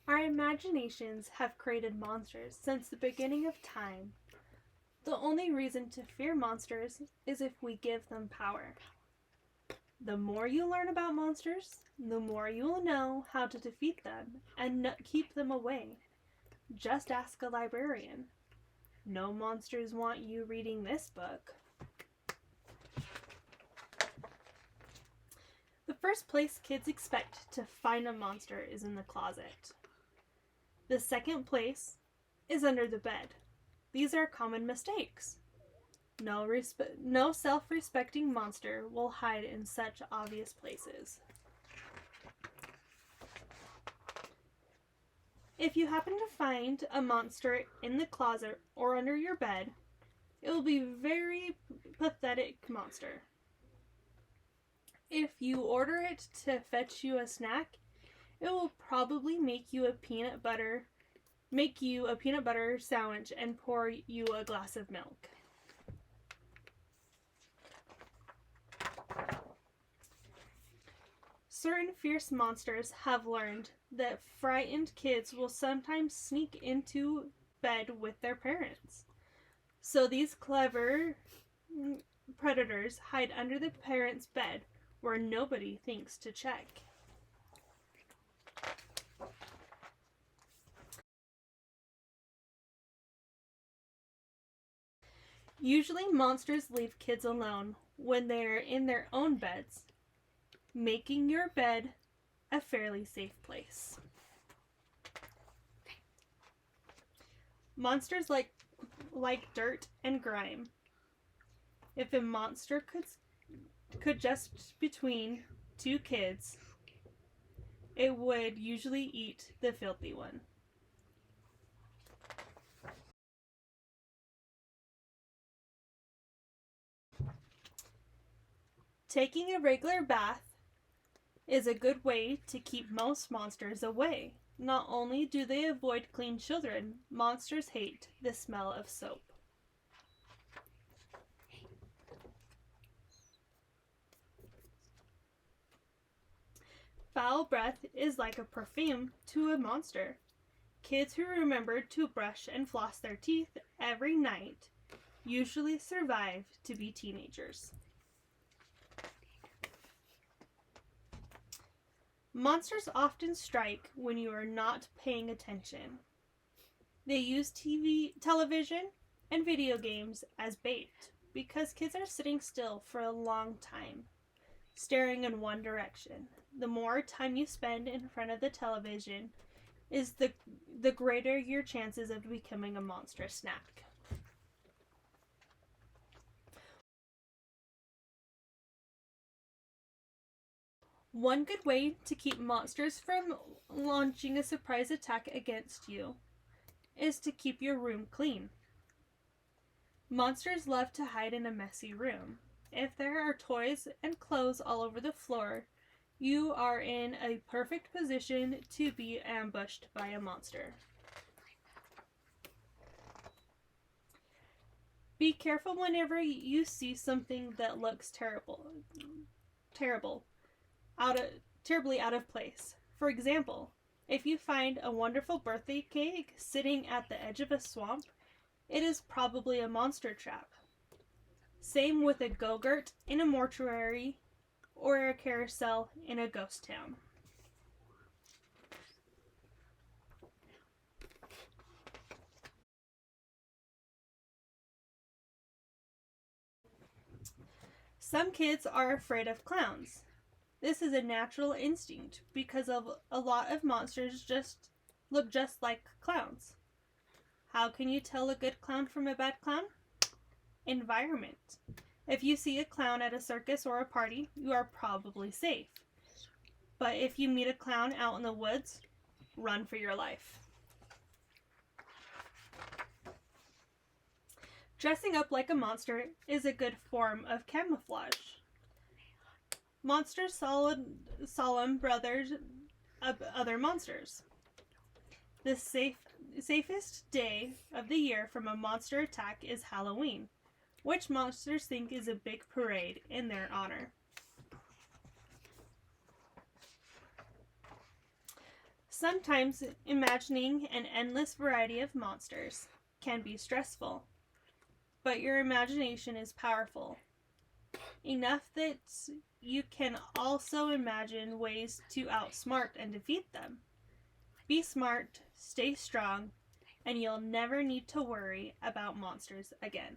Our imaginations have created monsters since the beginning of time. The only reason to fear monsters is if we give them power. The more you learn about monsters, the more you will know how to defeat them and keep them away. Just ask a librarian. No monsters want you reading this book. The first place kids expect to find a monster is in the closet. The second place is under the bed. These are common mistakes. No self-respecting monster will hide in such obvious places. If you happen to find a monster in the closet or under your bed, it will be a very pathetic monster. If you order it to fetch you a snack, it will probably make you a peanut butter sandwich and pour you a glass of milk. Certain fierce monsters have learned that frightened kids will sometimes sneak into bed with their parents. So these clever predators hide under the parents' bed where nobody thinks to check. Usually monsters leave kids alone when they are in their own beds, making your bed a fairly safe place. Monsters like dirt and grime. If a monster could just between two kids, it would usually eat the filthy one. Taking a regular bath is a good way to keep most monsters away. Not only do they avoid clean children, monsters hate the smell of soap. Foul breath is like a perfume to a monster. Kids who remember to brush and floss their teeth every night usually survive to be teenagers. Monsters often strike when you are not paying attention. They use television, and video games as bait because kids are sitting still for a long time, staring in one direction. The more time you spend in front of the television is the greater your chances of becoming a monster snack. One good way to keep monsters from launching a surprise attack against you is to keep your room clean. Monsters love to hide in a messy room. If there are toys and clothes all over the floor, you are in a perfect position to be ambushed by a monster. Be careful whenever you see something that looks terribly out of place. For example, if you find a wonderful birthday cake sitting at the edge of a swamp, it is probably a monster trap. Same with a go-gurt in a mortuary or a carousel in a ghost town. Some kids are afraid of clowns. This is a natural instinct because a lot of monsters look just like clowns. How can you tell a good clown from a bad clown? Environment. If you see a clown at a circus or a party, you are probably safe. But if you meet a clown out in the woods, run for your life. Dressing up like a monster is a good form of camouflage. Monsters solemn brothers of other monsters. The safest day of the year from a monster attack is Halloween, which monsters think is a big parade in their honor. Sometimes imagining an endless variety of monsters can be stressful, but your imagination is powerful, enough that you can also imagine ways to outsmart and defeat them. Be smart, stay strong, and you'll never need to worry about monsters again.